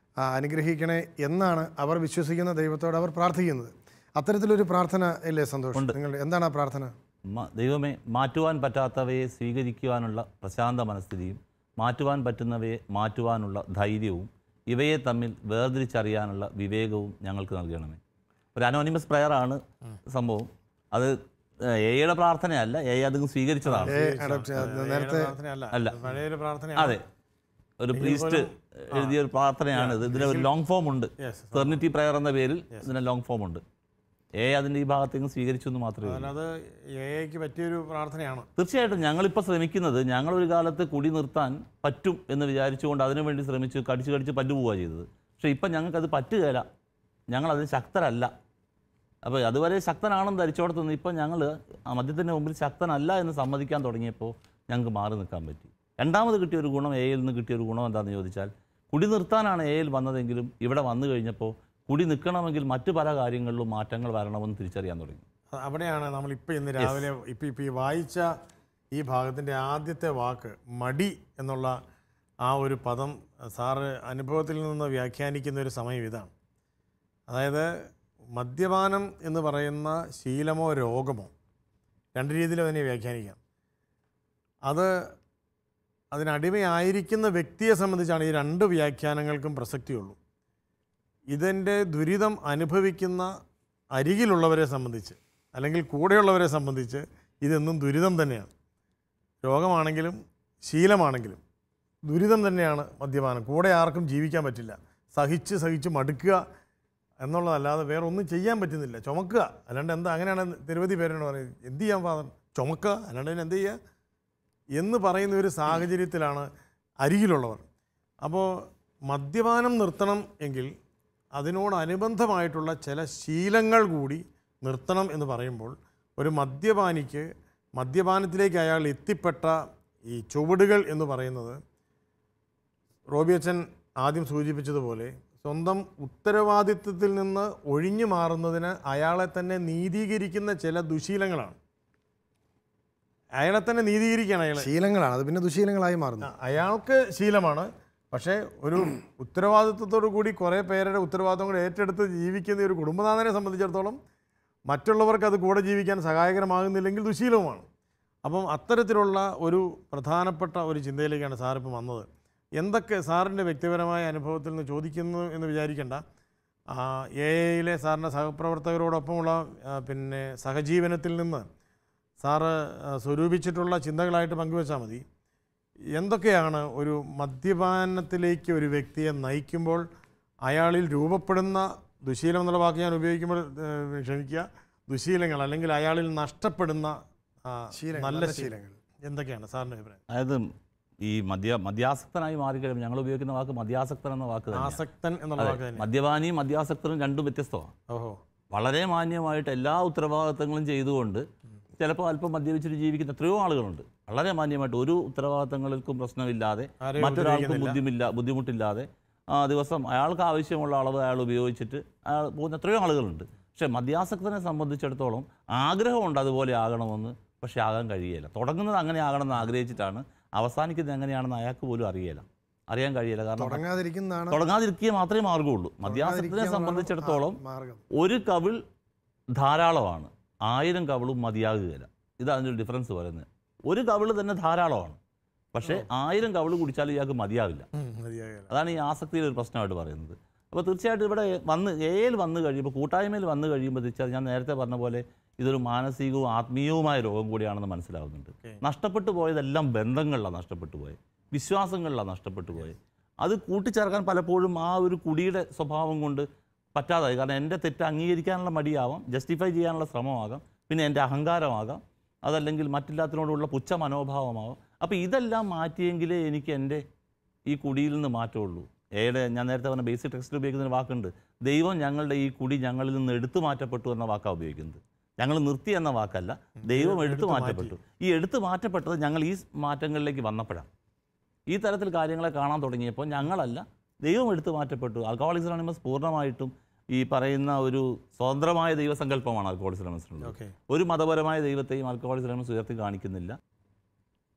A: അനുഗ്രഹിക്കണേ എന്നാണ് അവർ വിശ്വസിക്കുന്ന ദൈവത്തോട് അവർ പ്രാർത്ഥിക്കുന്നത്. അത്തരത്തിലൊരു പ്രാർത്ഥന ഇല്ലേ സന്തോഷം? നിങ്ങൾ എന്താണ് ആ പ്രാർത്ഥന?
B: ദൈവമേ, മാറ്റുവാൻ പറ്റാത്തവയെ സ്വീകരിക്കുവാനുള്ള പ്രശാന്ത മനസ്ഥിതിയും മാറ്റുവാൻ പറ്റുന്നവയെ മാറ്റുവാനുള്ള ധൈര്യവും ഇവയെ തമ്മിൽ വേർതിരിച്ചറിയാനുള്ള വിവേകവും ഞങ്ങൾക്ക് നൽകണമേ. ഒരു അനോണിമസ് പ്രയറാണ് സംഭവം. അത് എയുടെ പ്രാർത്ഥനയല്ല, അതും സ്വീകരിച്ചതാണ്. അതെ, ഒരു പ്രീസ്റ്റ് എഴുതിയ ഒരു പ്രാർത്ഥനയാണിത്. ഇതിന് ഒരു ലോങ് ഫോം ഉണ്ട്, സെർണിറ്റി പ്രയർ എന്ന പേരിൽ ഇതിന് ലോങ് ഫോം ഉണ്ട്. അതിൻ്റെ ഈ ഭാഗത്തേക്ക് സ്വീകരിച്ചു എന്ന് മാത്രമേ ഉള്ളൂ.
C: അത് എക്ക് പറ്റിയൊരു പ്രാർത്ഥനയാണ്.
B: തീർച്ചയായിട്ടും ഞങ്ങളിപ്പോൾ ശ്രമിക്കുന്നത്, ഞങ്ങളൊരു കാലത്ത് കുടി നിർത്താൻ പറ്റും എന്ന് വിചാരിച്ചുകൊണ്ട് അതിനുവേണ്ടി ശ്രമിച്ച് കടിച്ച് പറ്റുപോവുക ചെയ്തത്. പക്ഷേ ഇപ്പം ഞങ്ങൾക്കത് പറ്റുകയില്ല, ഞങ്ങളതിന് ശക്തരല്ല. അപ്പോൾ അതുവരെ ശക്തനാണെന്ന് ധരിച്ചോടത്തുനിന്ന് ഇപ്പം ഞങ്ങൾ മദ്യത്തിൻ്റെ മുമ്പിൽ ശക്തനല്ല എന്ന് സമ്മതിക്കാൻ തുടങ്ങിയപ്പോൾ ഞങ്ങൾക്ക് മാറി നിൽക്കാൻ പറ്റി. രണ്ടാമത് കിട്ടിയൊരു ഗുണം, എയിൽ നിന്ന് കിട്ടിയൊരു ഗുണം എന്താണെന്ന് ചോദിച്ചാൽ, കുടി നിർത്താനാണ് എയിൽ വന്നതെങ്കിലും ഇവിടെ വന്നു കഴിഞ്ഞപ്പോൾ കുടി നിൽക്കണമെങ്കിൽ മറ്റു പല കാര്യങ്ങളിലും മാറ്റങ്ങൾ വരണമെന്ന് തിരിച്ചറിയാൻ തുടങ്ങി.
C: അവിടെയാണ് നമ്മളിപ്പോൾ ഇന്ന് രാവിലെ ഇപ്പോൾ ഈ വായിച്ച ഈ ഭാഗത്തിൻ്റെ ആദ്യത്തെ വാക്ക് മടി എന്നുള്ള ആ ഒരു പദം സാറ് അനുഭവത്തിൽ നിന്ന് വ്യാഖ്യാനിക്കുന്ന ഒരു സമയം ഇതാണ്. അതായത് മദ്യപാനം എന്ന് പറയുന്ന ശീലമോ രോഗമോ 2 രീതിയിൽ അതിനെ വ്യാഖ്യാനിക്കാം. അതിനടിമയായിരിക്കുന്ന വ്യക്തിയെ സംബന്ധിച്ചാണ് ഈ 2 വ്യാഖ്യാനങ്ങൾക്കും പ്രസക്തിയുള്ളൂ. ഇതിൻ്റെ ദുരിതം അനുഭവിക്കുന്ന അരികിലുള്ളവരെ സംബന്ധിച്ച് അല്ലെങ്കിൽ കൂടെയുള്ളവരെ സംബന്ധിച്ച് ഇതെന്നും ദുരിതം തന്നെയാണ്. രോഗമാണെങ്കിലും ശീലമാണെങ്കിലും ദുരിതം തന്നെയാണ് മദ്യപാനം. കൂടെ ആർക്കും ജീവിക്കാൻ പറ്റില്ല. സഹിച്ച് മടുക്കുക എന്നുള്ളതല്ലാതെ വേറെ ഒന്നും ചെയ്യാൻ പറ്റുന്നില്ല. ചുമക്കുക, അല്ലാണ്ട് എന്താ? അങ്ങനെയാണ് നിരവധി പേരോട് പറയുന്നത്, എന്ത് ചെയ്യാൻ പാദം ചുമക്കുക, അല്ലാണ്ട് തന്നെ എന്ത് ചെയ്യുക എന്ന് പറയുന്ന ഒരു സാഹചര്യത്തിലാണ് അരികിലുള്ളവർ. അപ്പോൾ മദ്യപാനം നിർത്തണം എങ്കിൽ അതിനോടനുബന്ധമായിട്ടുള്ള ചില ശീലങ്ങൾ കൂടി നിർത്തണം എന്ന് പറയുമ്പോൾ, ഒരു മദ്യപാനിക്ക് മദ്യപാനത്തിലേക്ക് അയാൾ എത്തിപ്പെട്ട ഈ ചുവടുകൾ എന്ന് പറയുന്നത് റോബി അച്ഛൻ ആദ്യം സൂചിപ്പിച്ചതുപോലെ സ്വന്തം ഉത്തരവാദിത്വത്തിൽ നിന്ന് ഒഴിഞ്ഞു മാറുന്നതിന് അയാളെ തന്നെ നീതീകരിക്കുന്ന ചില ദുശീലങ്ങളാണ്. അയാളെ തന്നെ നീതീകരിക്കുകയാണ്.
A: ശീലങ്ങളാണ് അത്, പിന്നെ ദുശീലങ്ങളായി മാറുന്നു.
C: അയാൾക്ക് ശീലമാണ്, പക്ഷേ ഒരു ഉത്തരവാദിത്വത്തോടു കൂടി കുറേ പേരുടെ ഉത്തരവാദിത്വം കൂടി ഏറ്റെടുത്ത് ജീവിക്കുന്ന ഒരു കുടുംബനാഥനെ സംബന്ധിച്ചിടത്തോളം മറ്റുള്ളവർക്ക് അത് കൂടെ ജീവിക്കാൻ സഹായകരമാകുന്നില്ലെങ്കിൽ ദുശീലവുമാണ്. അപ്പം അത്തരത്തിലുള്ള ഒരു പ്രധാനപ്പെട്ട ഒരു ചിന്തയിലേക്കാണ് സാറിപ്പോൾ വന്നത്. എന്തൊക്കെ സാറിൻ്റെ വ്യക്തിപരമായ അനുഭവത്തിൽ നിന്ന് ചോദിക്കുന്നു എന്ന് വിചാരിക്കേണ്ട. എയിലെ സാറിൻ്റെ സഹപ്രവർത്തകരോടൊപ്പമുള്ള സഹജീവനത്തിൽ നിന്ന് സാറ് സ്വരൂപിച്ചിട്ടുള്ള ചിന്തകളായിട്ട് പങ്കുവെച്ചാൽ മതി. എന്തൊക്കെയാണ് ഒരു മദ്യപാനത്തിലേക്ക് ഒരു വ്യക്തിയെ നയിക്കുമ്പോൾ അയാളിൽ രൂപപ്പെടുന്ന ദുശീലം എന്നുള്ള വാക്ക് ഞാൻ ഉപയോഗിക്കുമ്പോൾ ക്ഷമിക്കുക, ദുശീലങ്ങൾ അല്ലെങ്കിൽ അയാളിൽ നഷ്ടപ്പെടുന്ന നല്ല ശീലങ്ങൾ എന്തൊക്കെയാണ് സാറിൻ്റെ അഭിപ്രായം?
B: അതായത് ഈ മദ്യാസക്തനായി മാറിക്കഴിയുമ്പോൾ ഞങ്ങൾ ഉപയോഗിക്കുന്ന വാക്ക് മദ്യാസക്തൻ എന്ന വാക്ക് തന്നെയാണ്.
C: ആസക്തൻ എന്നുള്ള വാക്ക് തന്നെ.
B: മദ്യപാനിയും മദ്യാസക്തനും രണ്ടും വ്യത്യസ്തമാണ്.
C: ഓഹോ.
B: വളരെ മാന്യമായിട്ട് എല്ലാ ഉത്തരവാദിത്തങ്ങളും ചെയ്തുകൊണ്ട് ചിലപ്പോൾ അല്പം മദ്യപിച്ചിട്ട് ജീവിക്കുന്ന എത്രയോ ആളുകളുണ്ട്. വളരെ മാന്യമായിട്ട് ഒരു ഉത്തരവാദിത്തങ്ങൾക്കും പ്രശ്നമില്ലാതെ, മറ്റൊരാൾക്കും ബുദ്ധിമുട്ടില്ലാതെ ദിവസം അയാൾക്ക് ആവശ്യമുള്ള അളവ് അയാൾ ഉപയോഗിച്ചിട്ട് അയാൾ പോകുന്ന എത്രയോ ആളുകളുണ്ട്. പക്ഷേ മദ്യാസക്തനെ സംബന്ധിച്ചിടത്തോളം ആഗ്രഹമുണ്ട് അതുപോലെ ആകണമെന്ന്, പക്ഷേ ആകാൻ കഴിയില്ല. തുടങ്ങുന്നത് അങ്ങനെ ആകണമെന്ന് ആഗ്രഹിച്ചിട്ടാണ്, അവസാനിക്കുന്നത് എങ്ങനെയാണെന്ന് അയാൾക്ക് പോലും അറിയാൻ കഴിയില്ല. കാരണം തുടങ്ങാതിരിക്കുക മാത്രമേ മാർഗമുള്ളൂ. മദ്യാസക്തനെ സംബന്ധിച്ചിടത്തോളം ഒരു കവിൾ ധാരാളമാണ്, 1000 കവിളും മതിയാകുകയില്ല. ഇതാണ് അതിൻ്റെ ഡിഫറൻസ് പറയുന്നത്. ഒരു കവിള് തന്നെ ധാരാളമാണ്, പക്ഷേ 1000 കവിള് കുടിച്ചാൽ ഇയാൾക്ക് മതിയാവില്ല. അതാണ് ഈ ആസക്തിയുടെ ഒരു പ്രശ്നമായിട്ട് പറയുന്നത്. അപ്പോൾ തീർച്ചയായിട്ടും ഇവിടെ എയിൽ വന്നു കഴിയുമ്പോൾ, കൂട്ടായ്മയിൽ വന്നു കഴിയുമ്പോൾ ഞാൻ നേരത്തെ പറഞ്ഞ പോലെ ഇതൊരു മാനസികവും ആത്മീയവുമായ രോഗം കൂടിയാണെന്ന് മനസ്സിലാവുന്നുണ്ട്. നഷ്ടപ്പെട്ടു പോയതെല്ലാം ബന്ധങ്ങളിലാണ് നഷ്ടപ്പെട്ടു പോയത്, വിശ്വാസങ്ങളിലാണ് നഷ്ടപ്പെട്ടു പോയത്. അത് കൂട്ടിച്ചേർക്കാൻ പലപ്പോഴും ആ ഒരു കുടിയുടെ സ്വഭാവം കൊണ്ട് പറ്റാതായി. കാരണം എൻ്റെ തെറ്റ് അംഗീകരിക്കാനുള്ള മടിയാവാം, ജസ്റ്റിഫൈ ചെയ്യാനുള്ള ശ്രമമാകാം, പിന്നെ എൻ്റെ അഹങ്കാരമാകാം, അതല്ലെങ്കിൽ മറ്റില്ലാത്തിനോടുള്ള പുച്ഛ മനോഭാവമാകാം. അപ്പോൾ ഇതെല്ലാം മാറ്റിയെങ്കിലേ എനിക്ക് എൻ്റെ ഈ കുടിയിൽ നിന്ന് മാറ്റമുള്ളൂ. ഞാൻ നേരത്തെ പറഞ്ഞ ബേസിക് ടെക്സ്റ്റിൽ ഉപയോഗിക്കുന്ന ഒരു വാക്കുണ്ട്, ദൈവം ഞങ്ങളുടെ ഈ കുടി ഞങ്ങളിൽ നിന്ന് എടുത്തു മാറ്റപ്പെട്ടു എന്ന വാക്കാണ് ഉപയോഗിക്കുന്നത്. ഞങ്ങൾ നിർത്തി എന്ന വാക്കല്ല, ദൈവം എടുത്തു മാറ്റപ്പെട്ടു. ഈ എടുത്തു മാറ്റപ്പെട്ടത് ഞങ്ങൾ ഈ മാറ്റങ്ങളിലേക്ക് വന്നപ്പോഴാണ്. ഈ തരത്തിൽ കാര്യങ്ങളെ കാണാൻ തുടങ്ങിയപ്പോൾ ഞങ്ങളല്ല, ദൈവം എടുത്തു മാറ്റപ്പെട്ടു. ആൽക്കഹോളിക്സ് അനോണിമസ് പൂർണ്ണമായിട്ടും ഈ പറയുന്ന ഒരു സ്വതന്ത്രമായ ദൈവസങ്കല്പമാണ് ആൽക്കഹോളിക്സ് അനോണിമസിനുള്ളത്. ഒരു മതപരമായ ദൈവത്തെയും ആൽക്കഹോളിക്സ് അനോണിമസ് ഉയർത്തി കാണിക്കുന്നില്ല.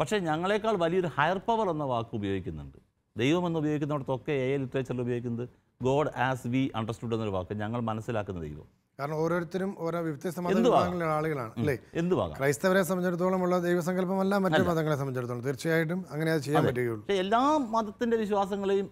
B: പക്ഷേ ഞങ്ങളെക്കാൾ വലിയൊരു ഹയർ പവർ എന്ന വാക്ക് ഉപയോഗിക്കുന്നുണ്ട്. ദൈവം എന്ന് ഉപയോഗിക്കുന്നിടത്തൊക്കെ ലിറ്ററേച്ചറിൽ ഉപയോഗിക്കുന്നത് ഗോഡ് ആസ് വി അണ്ടർസ്റ്റുഡ് എന്നൊരു വാക്ക്, ഞങ്ങൾ മനസ്സിലാക്കുന്ന ദൈവം.
A: കാരണം ഓരോരുത്തരും ഓരോ വ്യത്യസ്ത മതവിഭാഗങ്ങളിലുള്ള ആളുകളാണ് അല്ലേ?
B: എന്തുവാകാം.
A: ക്രൈസ്തവരെ സംബന്ധിച്ചിടത്തോളം ഉള്ള ദൈവസങ്കല്പമല്ല മറ്റു മതങ്ങളെ സംബന്ധിച്ചിടത്തോളം. തീർച്ചയായിട്ടും അങ്ങനെ അത് ചെയ്യാൻ പറ്റുകയുള്ളൂ.
B: പക്ഷേ എല്ലാ മതത്തിന്റെ വിശ്വാസങ്ങളെയും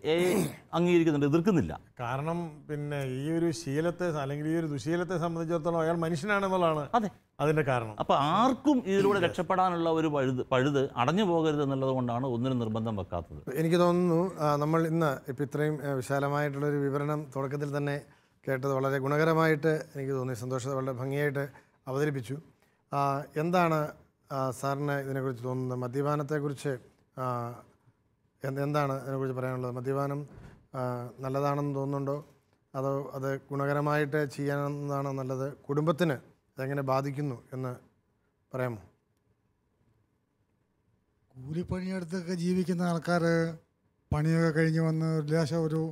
B: അംഗീകരിക്കുന്നുണ്ട്, എതിർക്കുന്നില്ല.
C: കാരണം പിന്നെ ഈ ഒരു ശീലത്തെ അല്ലെങ്കിൽ ഈ ഒരു ദുശീലത്തെ സംബന്ധിച്ചിടത്തോളം അയാൾ മനുഷ്യനാണെന്നുള്ളതാണ് അതിന്റെ കാരണം.
B: അപ്പൊ ആർക്കും ഇതിലൂടെ രക്ഷപ്പെടാനുള്ള ഒരു പഴുത് അടഞ്ഞു പോകരുത് എന്നുള്ളത് കൊണ്ടാണ് ഒന്നിനും നിർബന്ധം വെക്കാത്തത്.
A: എനിക്ക് തോന്നുന്നു നമ്മൾ ഇന്ന് ഇപ്പം ഇത്രയും വിശാലമായിട്ടുള്ളൊരു വിവരണം തുടക്കത്തിൽ തന്നെ കേട്ടത് വളരെ ഗുണകരമായിട്ട് എനിക്ക് തോന്നി. സന്തോഷത്തെ വളരെ ഭംഗിയായിട്ട് അവതരിപ്പിച്ചു. എന്താണ് സാറിന് ഇതിനെക്കുറിച്ച് തോന്നുന്നത്? മദ്യപാനത്തെക്കുറിച്ച് എന്താണ് ഇതിനെക്കുറിച്ച് പറയാനുള്ളത്? മദ്യപാനം നല്ലതാണെന്ന് തോന്നുന്നുണ്ടോ, അതോ അത് ഗുണകരമായിട്ട് ചെയ്യാനെന്നാണോ നല്ലത്? കുടുംബത്തിന് അതെങ്ങനെ ബാധിക്കുന്നു എന്ന് പറയാമോ?
D: കൂലിപ്പണിയെടുത്തൊക്കെ ജീവിക്കുന്ന ആൾക്കാർ പണിയൊക്കെ കഴിഞ്ഞ് വന്ന് ഒരു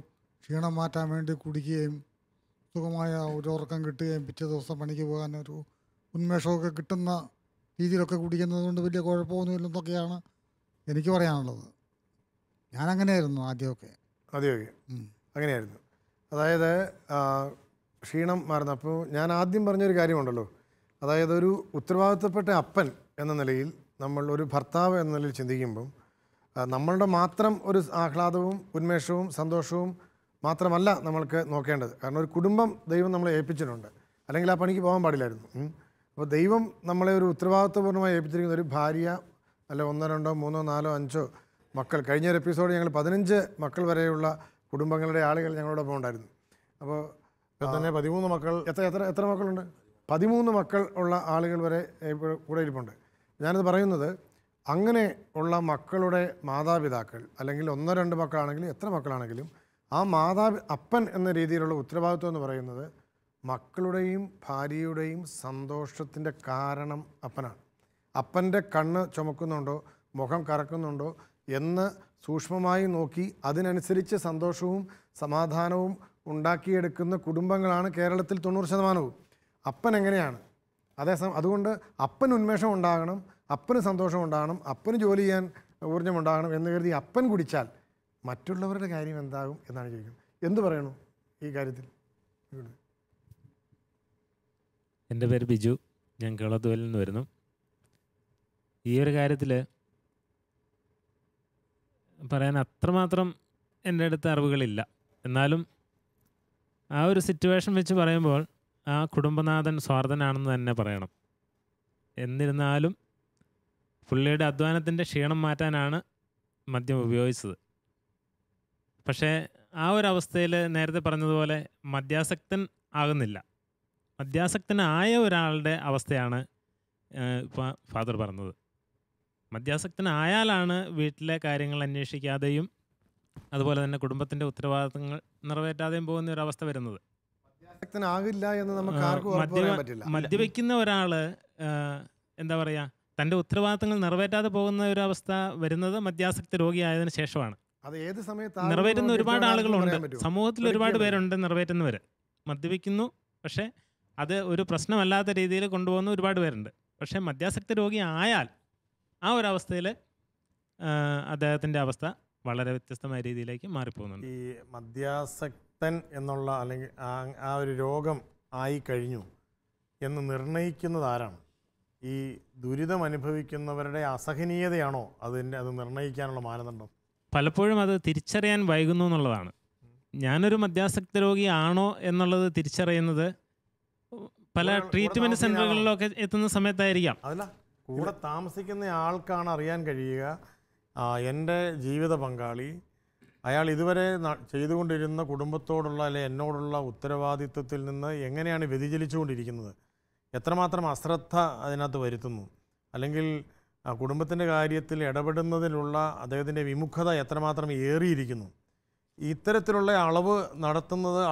D: ക്ഷീണം മാറ്റാൻ വേണ്ടി കുടിക്കുകയും സുഖമായ ഒരു ഉറക്കം കിട്ടുകയും പിറ്റേ ദിവസം പണിക്ക് പോകാൻ ഒരു ഉന്മേഷമൊക്കെ കിട്ടുന്ന രീതിയിലൊക്കെ കുടിക്കുന്നത് കൊണ്ട് വലിയ കുഴപ്പമൊന്നുമില്ലെന്നൊക്കെയാണ് എനിക്ക് പറയാനുള്ളത്. ഞാനങ്ങനെയായിരുന്നു ആദ്യമൊക്കെ
A: അങ്ങനെയായിരുന്നു. അതായത് ക്ഷീണം മാറുന്നു. അപ്പോൾ ഞാൻ ആദ്യം പറഞ്ഞൊരു കാര്യമുണ്ടല്ലോ, അതായത് ഒരു ഉത്തരവാദിത്തപ്പെട്ട അപ്പൻ എന്ന നിലയിൽ, നമ്മൾ ഒരു ഭർത്താവ് എന്ന നിലയിൽ ചിന്തിക്കുമ്പം നമ്മളുടെ മാത്രം ഒരു ആഹ്ലാദവും ഉന്മേഷവും സന്തോഷവും മാത്രമല്ല നമ്മൾക്ക് നോക്കേണ്ടത്. കാരണം ഒരു കുടുംബം ദൈവം നമ്മളെ ഏൽപ്പിച്ചിട്ടുണ്ട്, അല്ലെങ്കിൽ ആ പണിക്ക് പോകാൻ പാടില്ലായിരുന്നു. അപ്പോൾ ദൈവം നമ്മളെ ഒരു ഉത്തരവാദിത്വപൂർണ്ണമായി ഏൽപ്പിച്ചിരിക്കുന്ന ഒരു ഭാര്യ, അല്ല 1, 2, 3, 4, 5 മക്കൾ. കഴിഞ്ഞൊരു എപ്പിസോഡ് ഞങ്ങൾ 15 മക്കൾ വരെയുള്ള കുടുംബങ്ങളുടെ ആളുകൾ ഞങ്ങളോടൊപ്പം ഉണ്ടായിരുന്നു. അപ്പോൾ
C: തന്നെ 13 മക്കൾ.
A: എത്ര മക്കളുണ്ട്? 13 മക്കൾ ഉള്ള ആളുകൾ വരെ കൂടെ ഇരിപ്പുണ്ട്. ഞാനത് പറയുന്നത്, അങ്ങനെ ഉള്ള മക്കളുടെ മാതാപിതാക്കൾ, അല്ലെങ്കിൽ 1, 2 മക്കളാണെങ്കിലും എത്ര മക്കളാണെങ്കിലും, ആ അപ്പൻ എന്ന രീതിയിലുള്ള ഉത്തരവാദിത്വം എന്ന് പറയുന്നത് മക്കളുടെയും ഭാര്യയുടെയും സന്തോഷത്തിൻ്റെ കാരണം അപ്പനാണ്. അപ്പൻ്റെ കണ്ണ് ചുമക്കുന്നുണ്ടോ, മുഖം കറക്കുന്നുണ്ടോ എന്ന് സൂക്ഷ്മമായി നോക്കി അതിനനുസരിച്ച് സന്തോഷവും സമാധാനവും ഉണ്ടാക്കിയെടുക്കുന്ന കുടുംബങ്ങളാണ് കേരളത്തിൽ 90%. അപ്പൻ എങ്ങനെയാണ്? അതുകൊണ്ട് അപ്പന് ഉന്മേഷം ഉണ്ടാകണം, അപ്പന് സന്തോഷം ഉണ്ടാകണം, അപ്പന് ജോലി ചെയ്യാൻ ഊർജ്ജമുണ്ടാകണം എന്ന് കരുതി അപ്പൻ കുടിച്ചാൽ മറ്റുള്ളവരുടെ കാര്യം എന്താകും എന്നാണ് ചോദിക്കുന്നത്. എന്തു പറയണു ഈ കാര്യത്തിൽ?
E: എൻ്റെ പേര് ബിജു, ഞാൻ കേളത്തുവലിൽ നിന്ന് വരുന്നു. ഈ ഒരു കാര്യത്തിൽ പറയാൻ അത്രമാത്രം എൻ്റെ അടുത്ത് അറിവുകളില്ല. എന്നാലും ആ ഒരു സിറ്റുവേഷൻ വെച്ച് പറയുമ്പോൾ ആ കുടുംബനാഥൻ സ്വാർത്ഥനാണെന്ന് തന്നെ പറയണം. എന്നിരുന്നാലും പുള്ളിയുടെ അധ്വാനത്തിൻ്റെ ക്ഷീണം മാറ്റാനാണ് മദ്യം ഉപയോഗിച്ചത്. പക്ഷേ ആ ഒരു അവസ്ഥയിൽ നേരത്തെ പറഞ്ഞതുപോലെ മദ്യാസക്തൻ ആകുന്നില്ല. മദ്യാസക്തനായ ഒരാളുടെ അവസ്ഥയാണ് ഇപ്പോൾ ഫാദർ പറഞ്ഞത്. മദ്യാസക്തനായാലാണ് വീട്ടിലെ കാര്യങ്ങൾ അന്വേഷിക്കാതെയും അതുപോലെ തന്നെ കുടുംബത്തിൻ്റെ ഉത്തരവാദിത്തങ്ങൾ നിറവേറ്റാതെയും പോകുന്ന ഒരു അവസ്ഥ വരുന്നത്.
A: ആകില്ല എന്ന് നമുക്ക് ആർക്കും ഉറപ്പ് പറയാൻ പറ്റില്ല.
E: മദ്യപിക്കുന്ന ഒരാൾ എന്താ പറയുക, തൻ്റെ ഉത്തരവാദിത്തങ്ങൾ നിറവേറ്റാതെ പോകുന്ന ഒരു അവസ്ഥ വരുന്നത് മദ്യാസക്തി രോഗിയായതിനു ശേഷമാണ്.
A: അത് ഏത് സമയത്ത്
E: നിറവേറ്റുന്ന ഒരുപാട് ആളുകളുണ്ട്, സമൂഹത്തിൽ ഒരുപാട് പേരുണ്ട് നിറവേറ്റുന്നവർ. മദ്യപിക്കുന്നു, പക്ഷേ അത് ഒരു പ്രശ്നമല്ലാത്ത രീതിയിൽ കൊണ്ടുപോകുന്ന ഒരുപാട് പേരുണ്ട്. പക്ഷേ മദ്യാസക്തി രോഗി ആയാൽ ആ ഒരവസ്ഥയിൽ അദ്ദേഹത്തിൻ്റെ അവസ്ഥ വളരെ വ്യത്യസ്തമായ രീതിയിലേക്ക് മാറിപ്പോകുന്നുണ്ട്.
C: ഈ മദ്യാസക്തൻ എന്നുള്ള അല്ലെങ്കിൽ ആ ഒരു രോഗം ആയി കഴിഞ്ഞു എന്ന് നിർണയിക്കുന്നത് ആരാണ്? ഈ ദുരിതം അനുഭവിക്കുന്നവരുടെ അസഹനീയതയാണോ അത് നിർണയിക്കാനുള്ള മാനദണ്ഡം?
E: പലപ്പോഴും അത് തിരിച്ചറിയാൻ വൈകുന്നു എന്നുള്ളതാണ്. ഞാനൊരു മദ്യാസക്ത രോഗിയാണോ എന്നുള്ളത് തിരിച്ചറിയുന്നത് പല ട്രീറ്റ്മെൻറ്റ് സെൻ്ററുകളിലൊക്കെ എത്തുന്ന സമയത്തായിരിക്കാം.
C: അതല്ല, കൂടെ താമസിക്കുന്ന ആൾക്കാണ് അറിയാൻ കഴിയുക എൻ്റെ ജീവിത പങ്കാളി അയാൾ ഇതുവരെ ചെയ്തുകൊണ്ടിരുന്ന കുടുംബത്തോടുള്ള അല്ലെങ്കിൽ എന്നോടുള്ള ഉത്തരവാദിത്വത്തിൽ നിന്ന് എങ്ങനെയാണ് വ്യതിചലിച്ചുകൊണ്ടിരിക്കുന്നത്, എത്രമാത്രം അശ്രദ്ധ അതിനകത്ത് വരുത്തുന്നു, അല്ലെങ്കിൽ കുടുംബത്തിൻ്റെ കാര്യത്തിൽ ഇടപെടുന്നതിലുള്ള അദ്ദേഹത്തിൻ്റെ വിമുഖത എത്രമാത്രം ഏറിയിരിക്കുന്നു. ഇത്തരത്തിലുള്ള അളവ്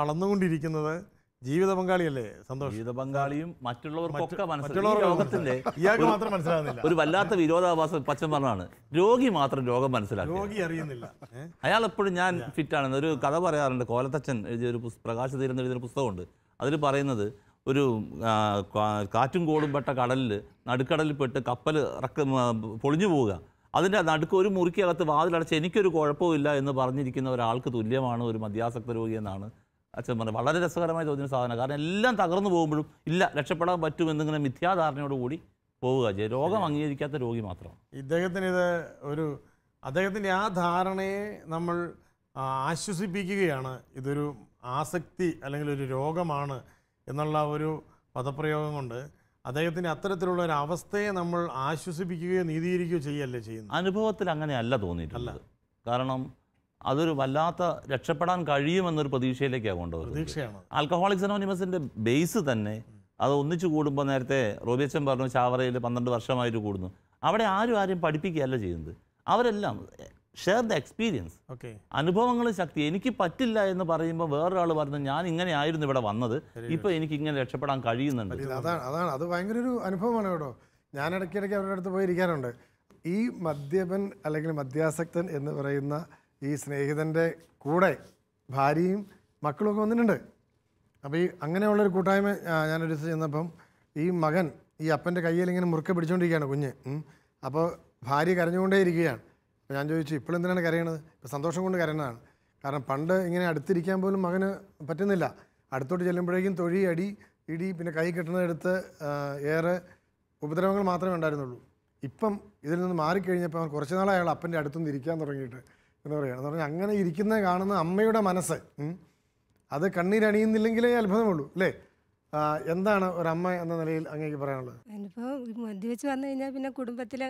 C: അളന്നുകൊണ്ടിരിക്കുന്നത് ജീവിത പങ്കാളിയല്ലേ സന്തോഷം?
B: ജീവിത പങ്കാളിയും മറ്റുള്ളവർക്കൊക്കെ
C: ഇയാൾക്ക് മാത്രം മനസ്സിലാകുന്നില്ല.
B: ഒരു വല്ലാത്ത വിരോധാഭാസം പച്ചൻ പറഞ്ഞാണ്. രോഗി മാത്രം രോഗം മനസ്സിലാക്കി,
C: രോഗി അറിയുന്നില്ല.
B: അയാൾ എപ്പോഴും ഞാൻ ഫിറ്റാണെന്ന് ഒരു കഥ പറയാറുണ്ട്. കോലത്തച്ഛൻ എഴുതിയൊരു പ്രകാശതീരം എഴുതിയൊരു പുസ്തകമുണ്ട്. അതിൽ പറയുന്നത് ഒരു കാറ്റും കോടും പെട്ട കടലിൽ നടുക്കടലിൽ പെട്ട് കപ്പൽ പൊളിഞ്ഞു പോവുക, അതിൻ്റെ നടുക്ക് ഒരു മുറിക്കകത്ത് വാതിലടച്ച് എനിക്കൊരു കുഴപ്പമില്ല എന്ന് പറഞ്ഞിരിക്കുന്ന ഒരാൾക്ക് തുല്യമാണ് ഒരു മദ്യാസക്ത രോഗി എന്നാണ് അച്ഛൻ പറഞ്ഞത്. വളരെ രസകരമായ ചോദ്യം സാധനം. കാരണം എല്ലാം തകർന്നു പോകുമ്പോഴും ഇല്ല രക്ഷപ്പെടാൻ പറ്റുമെന്നിങ്ങനെ മിഥ്യാധാരണയോടുകൂടി പോവുക ചെയ്യും. രോഗം അംഗീകരിക്കാത്ത രോഗി മാത്രം.
C: അദ്ദേഹത്തിൻ്റെ ആ ധാരണയെ നമ്മൾ ആശ്വസിപ്പിക്കുകയാണ്. ഇതൊരു ആസക്തി അല്ലെങ്കിൽ ഒരു രോഗമാണ് എന്നുള്ള ഒരു പദപ്രയോഗം കൊണ്ട് അദ്ദേഹത്തിന് അത്തരത്തിലുള്ള ഒരു അവസ്ഥയെ നമ്മൾ ആശ്വസിപ്പിക്കുകയോ നീതീകരിക്കുകയോ ചെയ്യല്ലേ ചെയ്യുന്നത്.
B: അനുഭവത്തിൽ അങ്ങനെയല്ല തോന്നിയിട്ടുള്ളത്. കാരണം അതൊരു വല്ലാത്ത രക്ഷപ്പെടാൻ കഴിയുമെന്നൊരു പ്രതീക്ഷയിലേക്കാണ് കൊണ്ടുപോകുന്നത്. ആൽക്കഹോളിക്സ് അനോണിമസിൻ്റെ ബേസ് തന്നെ അത് ഒന്നിച്ചു കൂടുമ്പോൾ, നേരത്തെ റോബിയച്ചൻ പറഞ്ഞു ചാവറയിൽ 12 വർഷമായിട്ട് കൂടുന്നു, അവിടെ ആരും പഠിപ്പിക്കുകയല്ല ചെയ്യുന്നത്. അവരെല്ലാം ഷെയർ ദ എക്സ്പീരിയൻസ്, അനുഭവങ്ങളും ശക്തി. എനിക്ക് പറ്റില്ല എന്ന് പറയുമ്പോൾ വേറൊരാൾ പറഞ്ഞു ഞാൻ ഇങ്ങനെ ആയിരുന്നു ഇവിടെ വന്നത്, ഇപ്പോൾ എനിക്ക് ഇങ്ങനെ രക്ഷപ്പെടാൻ കഴിയുന്നുണ്ട്.
A: അത് ഭയങ്കര ഒരു അനുഭവമാണ് കേട്ടോ. ഞാൻ ഇടയ്ക്കിടയ്ക്ക് അവരുടെ അടുത്ത് പോയി ഇരിക്കാറുണ്ട്. ഈ മദ്യപൻ അല്ലെങ്കിൽ മദ്യാസക്തൻ എന്ന് പറയുന്ന ഈ സ്നേഹിതൻ്റെ കൂടെ ഭാര്യയും മക്കളുമൊക്കെ വന്നിട്ടുണ്ട്. അപ്പോൾ ഈ അങ്ങനെയുള്ളൊരു കൂട്ടായ്മ ഞാനൊരു ദിവസം ചെന്നപ്പം ഈ മകൻ ഈ അപ്പൻ്റെ കയ്യിൽ ഇങ്ങനെ മുറുക്കെ പിടിച്ചുകൊണ്ടിരിക്കുകയാണ് കുഞ്ഞ്. അപ്പോൾ ഭാര്യ കരഞ്ഞുകൊണ്ടേ ഇരിക്കുകയാണ്. അപ്പോൾ ഞാൻ ചോദിച്ചു ഇപ്പോഴെന്തിനാണ് കരയണത്? ഇപ്പോൾ സന്തോഷം കൊണ്ട് കരയണതാണ്. കാരണം പണ്ട് ഇങ്ങനെ അടുത്തിരിക്കാൻ പോലും മകന് പറ്റുന്നില്ല. അടുത്തോട്ട് ചെല്ലുമ്പോഴേക്കും തൊഴി, അടി, ഇടി, പിന്നെ കൈ കെട്ടുന്നതെടുത്ത് ഏറെ ഉപദ്രവങ്ങൾ മാത്രമേ ഉണ്ടായിരുന്നുള്ളൂ. ഇപ്പം ഇതിൽ നിന്ന് മാറിക്കഴിഞ്ഞപ്പോൾ അവൻ കുറച്ച് നാളെ അയാൾ അപ്പൻ്റെ അടുത്തുനിന്ന് ഇരിക്കാൻ തുടങ്ങിയിട്ട് എന്ന് പറയുകയാണ്. എന്ന് പറഞ്ഞാൽ അങ്ങനെ ഇരിക്കുന്ന കാണുന്ന അമ്മയുടെ മനസ്സ് അത് കണ്ണീരണിയുന്നില്ലെങ്കിലേ അത്ഭുതമുള്ളൂ അല്ലേ? എന്താണ് ഒരമ്മ എന്ന നിലയിൽ അങ്ങേക്ക് പറയാനുള്ളത്?
F: അനുഭവം മദ്യപിച്ച് വന്നു കഴിഞ്ഞാൽ പിന്നെ കുടുംബത്തിൽ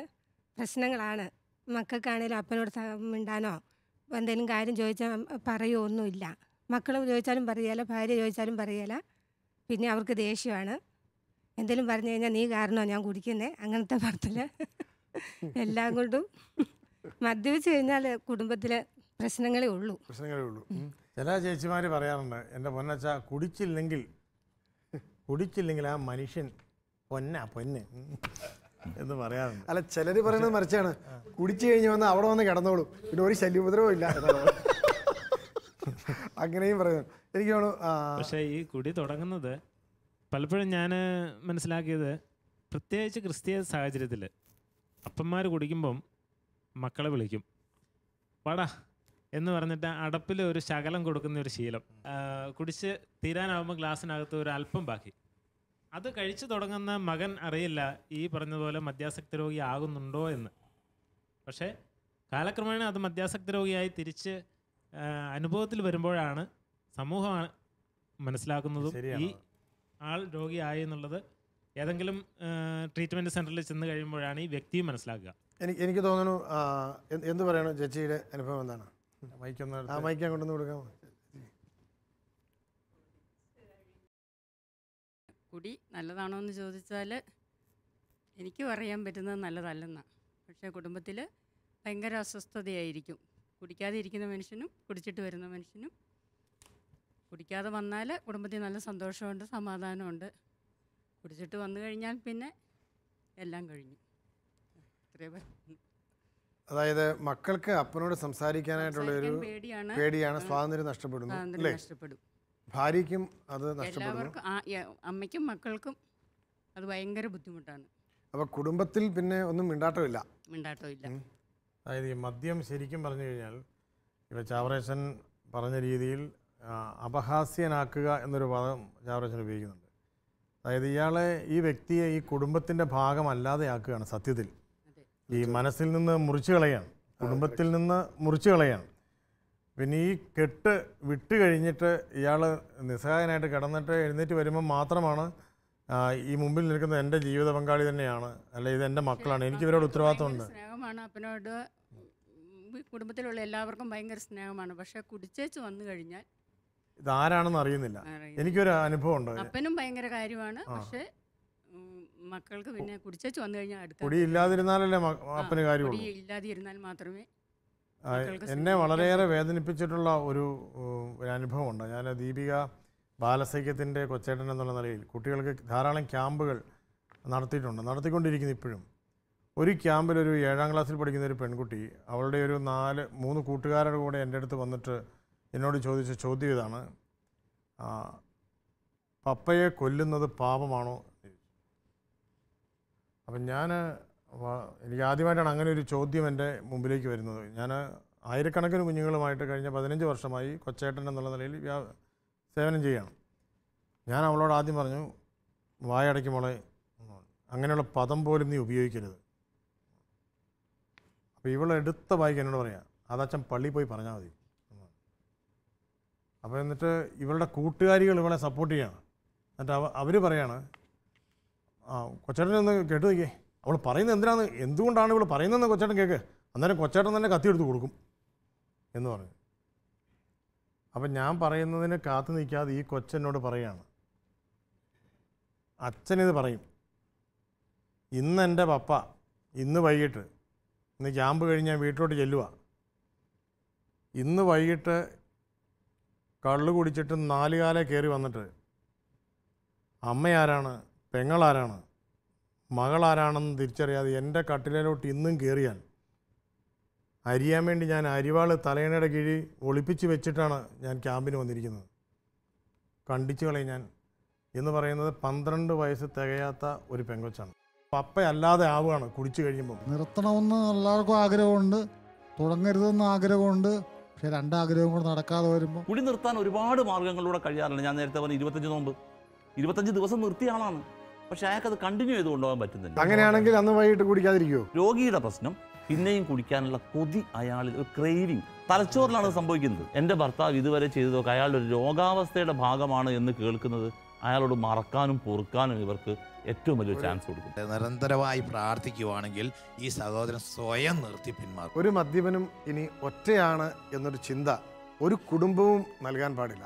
F: പ്രശ്നങ്ങളാണ്. മക്കൾക്കാണേലും അപ്പനോട് മിണ്ടാനോ എന്തെങ്കിലും കാര്യം ചോദിച്ചാൽ പറയുമോ ഒന്നുമില്ല. മക്കൾ ചോദിച്ചാലും പറയുകയില്ല, ഭാര്യ ചോദിച്ചാലും പറയുകയില്ല. പിന്നെ അവർക്ക് ദേഷ്യമാണ്. എന്തെങ്കിലും പറഞ്ഞു കഴിഞ്ഞാൽ നീ കാരണമോ ഞാൻ കുടിക്കുന്നത്, അങ്ങനത്തെ പറത്തിൽ എല്ലാം കൊണ്ടും മദ്യപിച്ച് കഴിഞ്ഞാൽ കുടുംബത്തിൽ പ്രശ്നങ്ങളേ ഉള്ളൂ.
C: ചില ചേച്ചിമാർ പറയാറുണ്ട് എൻ്റെ പൊന്നച്ച കുടിച്ചില്ലെങ്കിൽ ആ മനുഷ്യൻ പൊന്ന് എന്ന് പറയാറുണ്ട്.
A: അല്ല, ചിലർ പറയുന്നത് മറിച്ചാണ്. കുടിച്ചു കഴിഞ്ഞ് വന്ന് അവിടെ വന്ന് കിടന്നോളും, പിന്നെ ഒരു ശല്യോപദ്രവവും ഇല്ല എന്നാണ്. അങ്ങനെയും പറയുന്നു. എനിക്ക് തോന്നുന്നു.
E: പക്ഷേ ഈ കുടി തുടങ്ങുന്നത് പലപ്പോഴും ഞാൻ മനസ്സിലാക്കിയത്, പ്രത്യേകിച്ച് ക്രിസ്തീയ സാഹചര്യത്തിൽ അപ്പന്മാർ കുടിക്കുമ്പം മക്കളെ വിളിക്കും, പടാ എന്ന് പറഞ്ഞിട്ട് അടപ്പിൽ ഒരു ശകലം കൊടുക്കുന്ന ഒരു ശീലം. കുടിച്ച് തീരാനാവുമ്പോൾ ഗ്ലാസ്സിനകത്ത് ഒരു അല്പം ബാക്കി. അത് കഴിച്ചു തുടങ്ങുന്ന മകൻ അറിയില്ല ഈ പറഞ്ഞതുപോലെ മദ്യാസക്ത രോഗി ആകുന്നുണ്ടോ എന്ന്. പക്ഷേ കാലക്രമേണ അത് മദ്യാസക്ത രോഗിയായി തിരിച്ച് അനുഭവത്തിൽ വരുമ്പോഴാണ് സമൂഹം മനസ്സിലാക്കുന്നതും ഈ ആൾ രോഗിയായി എന്നുള്ളത് ഏതെങ്കിലും ട്രീറ്റ്മെൻറ്റ് സെൻറ്ററിൽ ചെന്ന് കഴിയുമ്പോഴാണ് ഈ വ്യക്തിയും മനസ്സിലാക്കുക.
A: എനിക്ക് തോന്നുന്നു എന്ത് പറയണം ചേച്ചിയുടെ അനുഭവം എന്താണ്?
C: മൈക്കൊന്ന്
A: ആ മൈക്ക് കൊണ്ടുവന്ന് കൊടുക്കാമോ?
G: കുടി നല്ലതാണോ എന്ന് ചോദിച്ചാൽ എനിക്കും അറിയാൻ പറ്റുന്നത് നല്ലതല്ലെന്നാണ്. പക്ഷേ കുടുംബത്തിൽ ഭയങ്കര അസ്വസ്ഥതയായിരിക്കും. കുടിക്കാതെ ഇരിക്കുന്ന മനുഷ്യനും കുടിച്ചിട്ട് വരുന്ന മനുഷ്യനും. കുടിക്കാതെ വന്നാൽ കുടുംബത്തിൽ നല്ല സന്തോഷമുണ്ട്, സമാധാനമുണ്ട്. കുടിച്ചിട്ട് വന്നു കഴിഞ്ഞാൽ പിന്നെ എല്ലാം കഴിഞ്ഞു.
A: അതായത് മക്കൾക്ക് അപ്പനോട് സംസാരിക്കാനായിട്ടുള്ള ഒരു പേടിയാണ്, സ്വാതന്ത്ര്യം നഷ്ടപ്പെടുന്നു അല്ലേ? ഭാര്യയ്ക്കും അത് നഷ്ടപ്പെടുന്നു.
G: എല്ലാവർക്കും, അമ്മയ്ക്കും മക്കൾക്കും അത് ഭയങ്കര ബുദ്ധിമുട്ടാണ്.
A: അപ്പോൾ കുടുംബത്തിൽ പിന്നെ ഒന്നും മിണ്ടാട്ടമില്ല.
C: അതായത് ഈ മദ്യം ശരിക്കും പറഞ്ഞു കഴിഞ്ഞാൽ ഇപ്പോൾ ചാവറേശൻ പറഞ്ഞ രീതിയിൽ അപഹാസ്യനാക്കുക എന്നൊരു പദം ചാവറേശൻ ഉപയോഗിക്കുന്നുണ്ട്. അതായത് ഇയാളെ, ഈ വ്യക്തിയെ ഈ കുടുംബത്തിൻ്റെ ഭാഗമല്ലാതെ ആക്കുകയാണ് സത്യത്തിൽ. ഈ മനസ്സിൽ നിന്ന് മുറിച്ചു കളയാണ്, കുടുംബത്തിൽ നിന്ന് മുറിച്ചു കളയാണ്. പിന്നെ ഈ കെട്ട് വിട്ട് കഴിഞ്ഞിട്ട് ഇയാൾ നിസ്സഹായനായിട്ട് കിടന്നിട്ട് എഴുന്നേറ്റ് വരുമ്പോൾ മാത്രമാണ് ഈ മുമ്പിൽ നിൽക്കുന്ന എൻ്റെ ജീവിത പങ്കാളി തന്നെയാണ്, അല്ല ഇത് എൻ്റെ മക്കളാണ്, എനിക്ക് ഇവരോട് ഉത്തരവാദിത്തമുണ്ട്.
G: സ്നേഹമാണ് അപ്പനോട്, കുടുംബത്തിലുള്ള എല്ലാവർക്കും ഭയങ്കര സ്നേഹമാണ്. പക്ഷെ കുടിച്ചേച്ച് വന്നു കഴിഞ്ഞാൽ
C: ഇതാരാണെന്ന് അറിയുന്നില്ല. എനിക്കൊരു അനുഭവം ഉണ്ട്.
G: അപ്പനും ഭയങ്കര കാര്യമാണ്, പക്ഷെ മക്കൾക്ക് പിന്നെ കുടിച്ചേച്ച് വന്നു കഴിഞ്ഞാൽ അടുത്ത
C: കുടി ഇല്ലാതിരുന്നാലല്ലേ അപ്പന് കാര്യമുള്ളൂ.
G: കുടി ഇല്ലാതിരുന്നാൽ മാത്രമേ.
C: എന്നെ വളരെയേറെ വേദനിപ്പിച്ചിട്ടുള്ള ഒരു അനുഭവമുണ്ട്. ഞാൻ ദീപിക ബാലസൈക്യത്തിൻ്റെ കൊച്ചേട്ടൻ എന്നുള്ള നിലയിൽ കുട്ടികൾക്ക് ധാരാളം ക്യാമ്പുകൾ നടത്തിക്കൊണ്ടിരിക്കുന്നു ഇപ്പോഴും. ഒരു ക്യാമ്പിൽ ഒരു 7ാം ക്ലാസ്സിൽ പഠിക്കുന്ന ഒരു പെൺകുട്ടി അവളുടെ ഒരു 3 കൂട്ടുകാരുടെ കൂടെ എൻ്റെ അടുത്ത് വന്നിട്ട് എന്നോട് ചോദിച്ച ചോദ്യം ഇതാണ്: പപ്പയെ കൊല്ലുന്നത് പാപമാണോ? അപ്പം എനിക്ക് ആദ്യമായിട്ടാണ് അങ്ങനെ ഒരു ചോദ്യം എൻ്റെ മുമ്പിലേക്ക് വരുന്നത്. ഞാൻ ആയിരക്കണക്കിന് കുഞ്ഞുങ്ങളുമായിട്ട് കഴിഞ്ഞ 15 വർഷമായി കൊച്ചേട്ടൻ എന്നുള്ള നിലയിൽ സേവനം ചെയ്യുകയാണ്. ഞാൻ അവളോട് ആദ്യം പറഞ്ഞു, വായടയ്ക്ക് മോളെ, അങ്ങനെയുള്ള പദം പോലും നീ ഉപയോഗിക്കരുത്. അപ്പോൾ ഇവളെടുത്ത വായിക്ക് എന്നോട് പറയാം, അതച്ഛൻ പള്ളിയിൽ പോയി പറഞ്ഞാൽ മതി. അപ്പോൾ എന്നിട്ട് ഇവളുടെ കൂട്ടുകാരികൾ ഇവളെ സപ്പോർട്ട് ചെയ്യാണ്. എന്നിട്ട് അവർ പറയാണ്, കൊച്ചേട്ടനെ ഒന്ന് കേട്ട് നോക്കിയേ, അവൾ പറയുന്നത് എന്തുകൊണ്ടാണ് ഇവൾ പറയുന്നതെന്ന് കൊച്ചേട്ടൻ കേൾക്ക്, അന്നേരം കൊച്ചേട്ടൻ തന്നെ കത്തിയെടുത്ത് കൊടുക്കും എന്ന് പറഞ്ഞു. അപ്പം ഞാൻ പറയുന്നതിന് കാത്തു നിൽക്കാതെ ഈ കൊച്ചെന്നോട് പറയുകയാണ്, അച്ഛനിത് പറയും, ഇന്ന് എൻ്റെ പപ്പ ഇന്ന് വൈകിട്ട്, ഇന്ന് ക്യാമ്പ് കഴിഞ്ഞ് ഞാൻ വീട്ടിലോട്ട് ചെല്ലുക, ഇന്ന് വൈകിട്ട് കള്ളു കുടിച്ചിട്ട് 4 കാലേ കയറി വന്നിട്ട് അമ്മയാരാണ്, പെങ്ങളാരാണ്, മകളാരാണെന്ന് തിരിച്ചറിയാതെ എൻ്റെ കട്ടിലോട്ട് ഇന്നും കയറിയാൽ അരിയാൻ വേണ്ടി ഞാൻ അരിവാൾ തലയണയുടെ കീഴിൽ ഒളിപ്പിച്ച് വെച്ചിട്ടാണ് ഞാൻ ക്യാമ്പിന് വന്നിരിക്കുന്നത്. കണ്ടിച്ചു കളയും ഞാൻ എന്ന് പറയുന്നത് 12 വയസ്സ് തികയാത്ത ഒരു പെങ്കൊച്ചാണ്. പപ്പയല്ലാതെ ആവുകയാണ് കുടിച്ചു കഴിയുമ്പോൾ.
D: നിർത്തണമെന്ന് എല്ലാവർക്കും ആഗ്രഹമുണ്ട്, തുടങ്ങരുതെന്ന് ആഗ്രഹമുണ്ട്. പക്ഷെ 2 ആഗ്രഹവും കൂടെ നടക്കാതെ വരുമ്പോൾ
B: കുടി നിർത്താൻ ഒരുപാട് മാർഗ്ഗങ്ങളിലൂടെ കഴിയാറുണ്ട്. ഞാൻ നേരത്തെ പറഞ്ഞ 25 നോമ്പ് 25 ദിവസം നിർത്തിയ ആളാണ്, പക്ഷെ അയാൾക്കത് കണ്ടിന്യൂ ചെയ്ത് കൊണ്ടുപോകാൻ പറ്റുന്നില്ല.
A: അങ്ങനെയാണെങ്കിൽ അന്ന് വൈകിട്ട് കുടിക്കാതിരിക്കുമോ?
B: രോഗിയുടെ പ്രശ്നം പിന്നെയും കുടിക്കാനുള്ള കൊതി, അയാളിൽ ഒരു ക്രേവിങ്, തലച്ചോറിലാണ് സംഭവിക്കുന്നത്. എൻ്റെ ഭർത്താവ് ഇതുവരെ ചെയ്തതൊക്കെ അയാളുടെ ഒരു രോഗാവസ്ഥയുടെ ഭാഗമാണ് എന്ന് കേൾക്കുന്നത് അയാളോട് മറക്കാനും പൊറുക്കാനും ഇവർക്ക് ഏറ്റവും വലിയൊരു ചാൻസ് കൊടുക്കും.
H: നിരന്തരമായി പ്രാർത്ഥിക്കുവാണെങ്കിൽ ഈ സഹോദരൻ സ്വയം നിർത്തി പിന്മാറും.
A: ഒരു മദ്യപനും ഇനി ഒറ്റയാണ് എന്നൊരു ചിന്ത ഒരു കുടുംബവും നൽകാൻ പാടില്ല,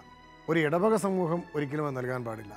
A: ഒരു ഇടവക സമൂഹം ഒരിക്കലും നൽകാൻ പാടില്ല.